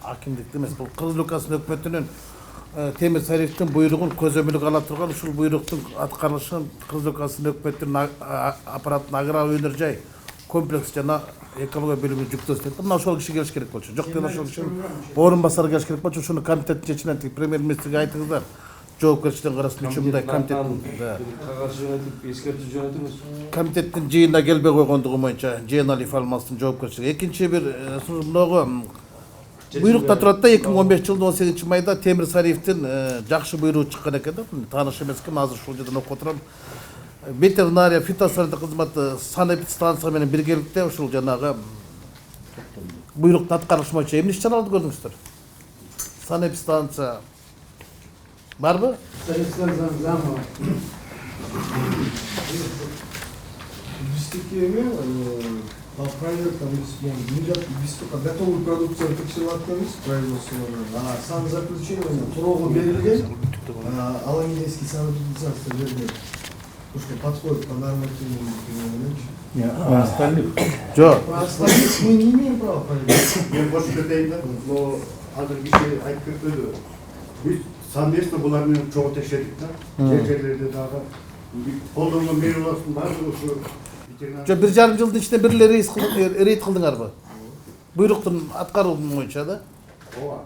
акимдикти эмес, бул Кыргыз Республикасынын өкмөтүнүн Темир Сариевдин буйругун көзөмөлгө ала турган ушул буйруктун аткарылышын Кыргыз Республикасынын өкмөтүнүн аппараттын аграр өнөр жай комплекс жана экология бөлүмү жүктөсүн. Мына ошол киши келиш керек болчу. Жок дегенде ошол кишинин орун басары келиш керек болчу. Ушуну комитеттин чечиминен премьер-министрге айтыңыздар. Жоопкерчиликтин карасында үчүмүндай комитеттин комитеттин жыйынына келбей койгондугу боюнча Жээн Алиев Алмастын жоопкерчилиги. Экинчи бир мынагу буйрукта турат да 2015 жылдын 18 майда Темир Сариевдин жакшы буйругу чыккан экен да. Тааныш эмес экен, азыр ушул жерден окуп отурам. Ветеринария фитосанитар кызматы санэпидстанция менен биргеликте ушул жанагы буйруктун аткарылышы боюнча эмне иш-чараларды көрдүңүздөр? Санэпидстанция барбы? По проектам біз только готовую продукцию тексеріп атқанбыз производстволарынан, а санзаключение турого берілген, Аламедийский санэпидстанция берілген. Что подходит по нормативным документам. А остальных? Жоқ. Про остальных мы не имеем права проверить. Мен қосып кетейін да, но азыр кеше айтып кетпеді. Біз совместно бұлармен чоғы тексердік та, жерлерде дағы қолданған мералардың барлығы ошо ветеринар. Жоқ, 1,5 жылдың ішінде бір рейд қылдыңар ба? Буйруктун аткаруу боюнча да? Ооба.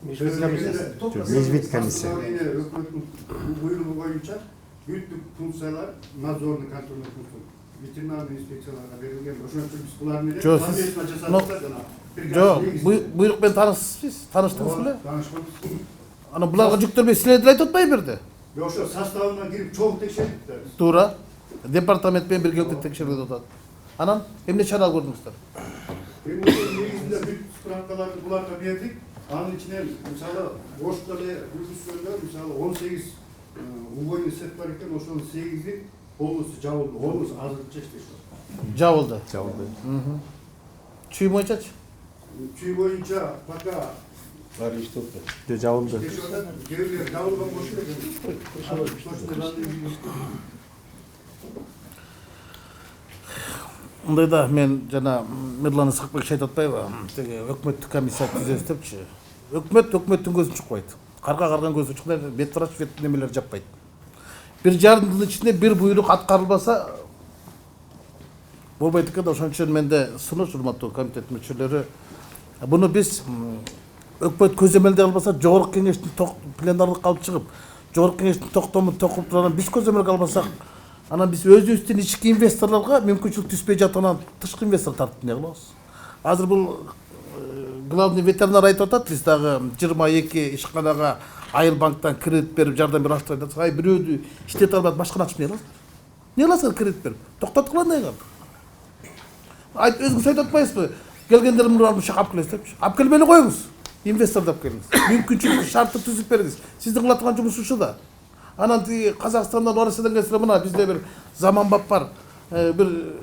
Мезбит комиссия. Өкмөттүн буйругу боюнча бүттүк функциялар, надзорный контрольный функция, ветеринарный инспекцияларга берилген. Ошон үчүн биз булар менен совместно жасадык да жана. Жоқ, буйрук менен тааныштыңыз беле? Таанышпадык. Ана буларга жүктөлбөй силерди айтып атпайбы бирде? Ошо составына кирип чогуу текшердик да биз. Туура. Департамент менен биргеликте текшерилип атат. Анан эмне чара көрдүңүздөр? Негизинде бүт справкаларды буларга бердик. Анын ичинен мисалы Ошто эле жүргүзгөндө мисалы 18 убойный сет бар экен, ошонун 8и полностью жабылды. Олус азырынча иштешет. Жабылды. Жабылды. Чүй боюнчачы? Чүй боюнча пока Жабылды. жерлер жабылган болчу экен. Мындайда мен жана Мирлан Ысыкбекович айтып атпайбы? Теги өкмөттүк комиссия түзөбүз депчи. Өкмөттүн көзүн чукпайт. Карга карган көзү чукпайт, бет врач бет немелер жаппайт. 1,5 жылдын ичинде бир буйрук аткарылбаса болбойт экен. Ошон үчүн менде сунуш, урматтуу комитет мүчөлөрү. Буну биз өкмөт көзөмөлдөй албаса, жогорку кеңештин пленарлык алып чыгып, жогорку кеңештин токтомун токуп турган биз көзөмөлгө албасак, анан биз өзүбүздүн ички инвесторлорго мүмкүнчүлүк түспөй жаткан тышкы инвестор тартып эмне кылабыз? Азыр бул главный ветеринар айтып атат, биз дагы 22 ишканага Айыл банктан кредит берип жардам берип аштырып атат. Ай бирөөдү иштете албайт, башканы ачып эмне кыласыз? Эмне кыласыз кредит берип? Токтоткула эмне кылат? Айт өзүңүз айтып атпайсызбы? Келгендер мурда ушак алып келесиз депчи. Алып келбей эле коюңуз. Инвесторду алып келиңиз. Мүмкүнчүлүк шартты түзүп бериңиз. Сиздин кыла турган жумуш ушу да. Анан тиги Казакстандан, Россиядан келсе мына бизде бир заманбап бар. Бир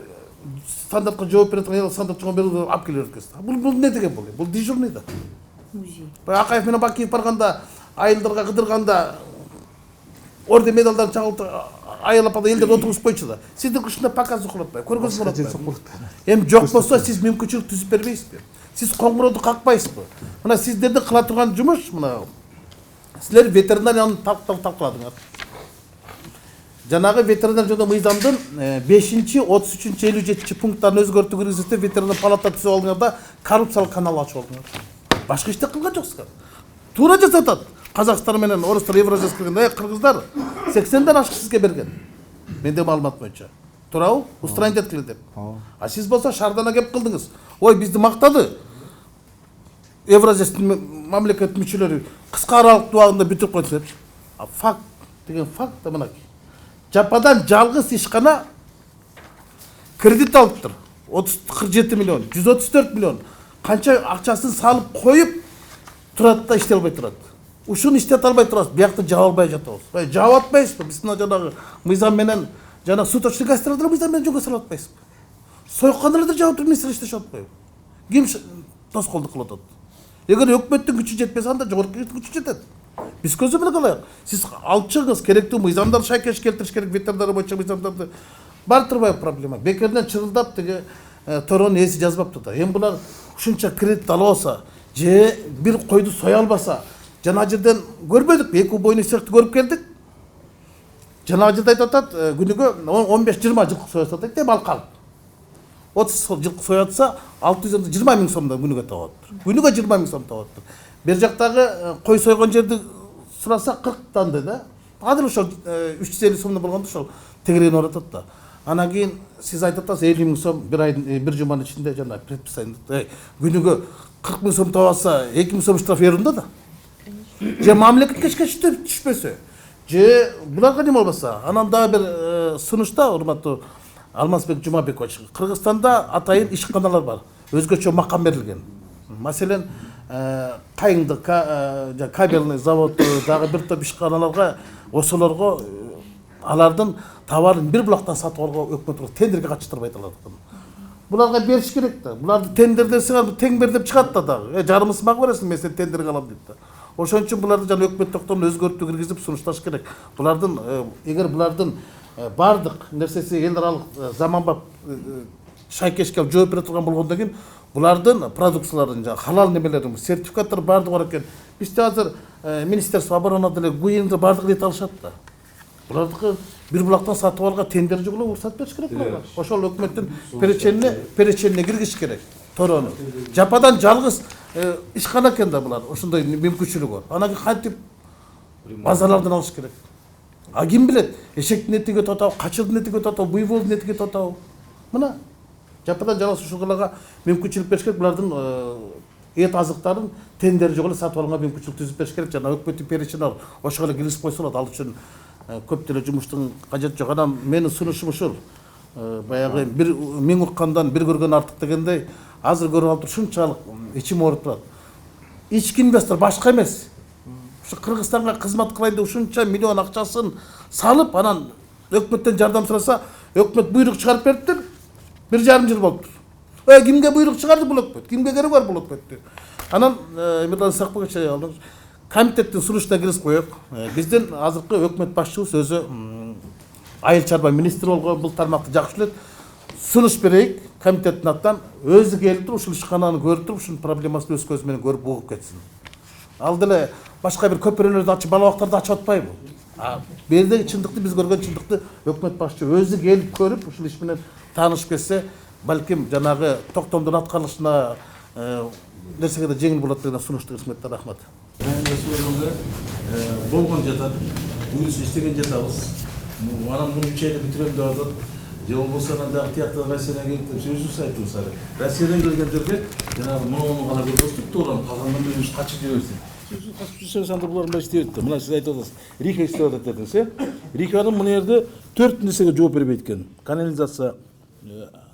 стандартка жооп берет, стандарт чыгып берип алып келип берет. Бул не деген бул? Бул дежурный да. Акаев менен Бакиев барганда, айылдарга кыдырганда орден медалдарын чагылып айыл апада элдерди отургузуп койчу да. Сиздин ушундай показ кылып атпайбы? Көргөзүп атпайбы? Эми жок болсо сиз мүмкүнчүлүк түзүп бербейсизби? Сиз коңгурооду какпайсызбы? Мына сиздердин кыла турган жумуш мына силер ветеринарияны талкууладыңар. Жанагы ветеринар жөнүндө мыйзамдын 5-чи, 33-чи, 57-чи пункттарын өзгөртүү киргизип ветеринар палата түзүп алдыңар да коррупциялык канал ачып алдыңар. Башка иште кылган жоксуңар. Туура жасатат. Казакстан менен орустар Евразияга киргенде кыргыздар 80ден ашык сизге берген. Менде маалымат боюнча. Туурабы? Устранить эткиле деп. А сиз болсо шаардана кеп кылдыңыз. Ой, бизди мактады. Евразияның мамлекет мүчөлөрү кыска аралык убагында бүтүп койду депчи. Факт деген факт да мына. Жападан жалгыз ишкана кредит алыптыр. 47 миллион, 134 миллион. Канча акчасын салып коюп турат да иштей албай турат. Ушуну иштете албай турасыз, биякты жаап албай жатабыз. Жаап атпайсызбы? Биз мына жанагы мыйзам менен жана суточный гастрода мыйзам менен жөнгө салып атпайсызбы? Сойкондордо жауаптуу министр иштешип атпайбы? Ким тоскоолдук кылып атат? Эгер өкмөттүн күчү жетпесе, анда жогорку кеңештин күчү жетет. Биз көзөмөлгө алайык. Сиз алып чыгыңыз, керектүү мыйзамдар шайкеш келтириш керек, ветеринария боюнча мыйзамдарды. Бар турбайбы проблема. Бекерден чырылдап тиги торонун ээси жазбаптыр да. Эми булар ушунча кредит алып алса, же бир койду соя албаса, жана жерден көрбөдүк, эки бойну сыяктуу көрүп келдик. Жана жерде айтып атат, күнүгө 15-20 жылкы соя сатат деп ал калып. 30 жылкы соя атса 620 миң сомдон күнүгө табат. Күнүгө 20 миң сом табат. Бер жактагы кой сойгон жерди сураса 40 да. Азыр ошол 350 сомдон болгондо ошол тегерегин оратат да. Анан кийин сиз айтып атасыз 50 миң сом бир айдын бир жуманын ичинде жана предписание күнүгө 40 миң сом табаса 2 миң сом штраф берилди да. Же мамлекетке түшпөсө, же буларга неме болбосо. Анан дагы бир сунушта урматтуу Алмазбек Жумабекович, Кыргызстанда атайын ишканалар бар. Өзгөчө макам берилген. Маселен, кайыңды кабельный завод дагы бир топ ишканаларга, ошолорго алардын товарын бир булактан сатып алууга өкмөт тендерге катыштырбай аталат. Буларга бериш керек да. Буларды тендерден сыгар тең бер деп чыгат да дагы. Жарымыс мага бересиң, мен сени тендерге алам дейт да. Ошон үчүн буларды жана өкмөт токтомун өзгөртүү киргизип сунушташ керек. Булардын эгер булардын бардык нерсеси эл аралык заманбап шайкешке алып жооп бере турган болгондон кийин булардын продукцияларын жана халал немелерин сертификаттар бардыгы бар экен. Бизде азыр Министерство обороны деле ГУИНди бардыгын эте алышат да. Булардыкы бир булактан сатып алууга тендер жолу уруксат бериш керек буларга. Ошол өкмөттүн переченине киргизиш керек. Торону. Жападан жалгыз ишкана экен да булар. Ошондой мүмкүнчүлүгү бар. Анан кийин кантип базарлардан алыш керек. А ким билет, эшектин этиге татабы, качылдын этиге татабы, буйволдун этиге татабы. Мына жападан жалгыз ушуларга мүмкүнчүлүк бериш керек. Булардын эт азыктарын тендер жолу сатып алууга мүмкүнчүлүк түзүп бериш керек. Жана өкмөттүн перечини бар. Ошого эле киргизип койсо болот. Ал үчүн көп деле жумуштун кажети жок. Анан менин сунушум ушул. Баягы бир миң уккандан бир көргөн артык дегендей, азыр көрүп алып ушунчалык ичим ооруп турат. Ички инвестор башка эмес. Ушу Кыргызстанга кызмат кылайын деп ушунча миллион акчасын салып, анан өкмөттөн жардам сураса, өкмөт буйрук чыгарып бериптир. 1,5 жыл болуптур. Кимге буйрук чыгарды бул өкмөт? Кимге кереги бар бул өкмөттүн? Анан Эмирлан Исакбекович комитеттин сунушуна киргизип коёк. Биздин азыркы өкмөт башчыбыз өзү айыл чарба министри болгон, бул тармакты жакшы билет. Сунуш берейик комитеттин атынан, өзү келип туруп ушул ишкананы көрүп туруп, ушунун проблемасын өз көзү менен көрүп угуп кетсин. Ал деле башка бир көпүрөлөрдү ачып, балабактарды ачып атпайбы? Бул жердеги чындыкты, биз көргөн чындыкты өкмөт башчы өзү келип көрүп, ушул иш менен таанышып кетсе, балким жанагы токтомдун аткарылышына нерсеге да жеңил болот деген сунушту кызматтар. Рахмат. Болгон жатат, буюрса иштеген жатабыз. Анан муну 3 айда бүтүрөм деп атат. Же болбосо дагы тияктагы Россиядан келип сөзүбүз айтыбыз ары. Россиядан келгендерге жанагы муну гана көрсөтүп турган, калгандан бери качып жүрөбүз. Сөзү качып жүрсөңүз анда булар мына иштейт да. Мына сиз айтып атасыз. Риха иштеп атат дедиңиз, Риханын мына жерде 4 нерсеге жооп бербейт экен. Канализация,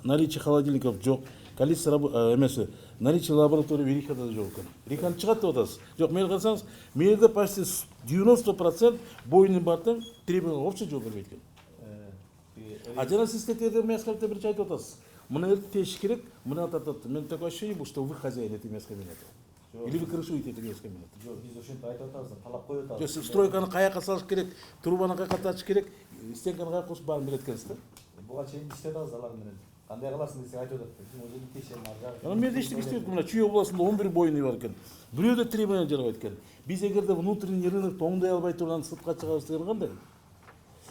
наличие холодильников жок, количество эмес, наличие лаборатории Рихада да жок экен. Рихан чыгат деп атасыз. Жок, мени карасаңыз, мына жерде почти 90% бойдун бардын требованияларга вообще жооп бербейт экен. А жана сиз тетерде мясковте бирчи айтып атасыз. Мына жерде тешиш керек, мына атат. Мен такое ощущение, что вы хозяин этой мяскомбината. Или вы крышуете этой мяскомбината. Жок, биз ошентип айтып атабыз, талап коюп атабыз. Жок, стройканы каяка салыш керек, трубаны каяка тартыш керек, стенканы каяка косуп баарын билет экенсиз да. Буга чейин иштеп атабыз алар менен. Кандай кыласың десек айтып атат. Биз өзү текшерим ар жагы. Анан мен де иштеп мына Чүй областында 11 бойны бар экен. Бирөөдө требование жарабайт экен. Биз эгерде внутренний рынокто оңдой албай турган сыртка чыгабыз деген кандай?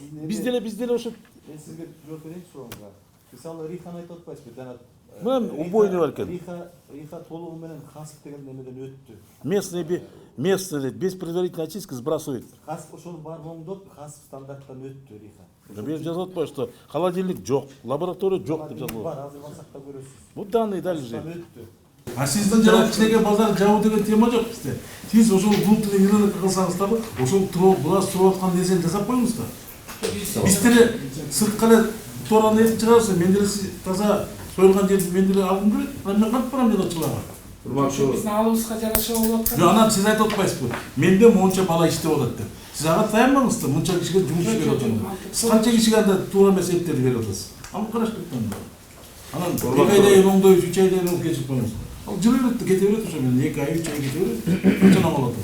Биз деле ошо Мен сизге жооп берейинчи сурооңузга. Мисалы Риханы айтып атпайсызбы? Жана мына убойный бар экен. Риха толугу менен Хасп деген немеден өттү. Местный без предварительной очистки сбрасывает. Хасп ошонун баарын оңдоп, Хасп стандарттан өттү Риха. Бир жазып атпайбы, что холодильник жок, лаборатория жок деп жазылып. Бар, азыр барсак да көрөсүз. Бул данный дали же. Өттү. А сиздин жана кичинекей базар жабуу деген тема жок бизде. Сиз ошол внутренний рынок кылсаңыз дагы, ошол булар туруп аткан нерсени жасап коюңуз да. Биз деле сыртка эле тоораны этип чыгарабыз, мен деле таза союлган жерди мен деле алгым келет. Анан мен кантип барам жолочуларга? Биздин алыбызга жараша болуп аткан. Жок, анан сиз айтып атпайсызбы? Менде монча бала иштеп атат деп. Сиз ага таянбаңыз да, мынча кишиге жумуш берип атат. Сиз канча кишиге анда туура эмес эптерди берип атасыз? Аны караш туттан. Анан 2 айда оңдойбуз, 3 айда кечип коюңуз. Ал жылы берет, кете берет ошо менен 2 ай, 3 ай кете берет. Канча алат?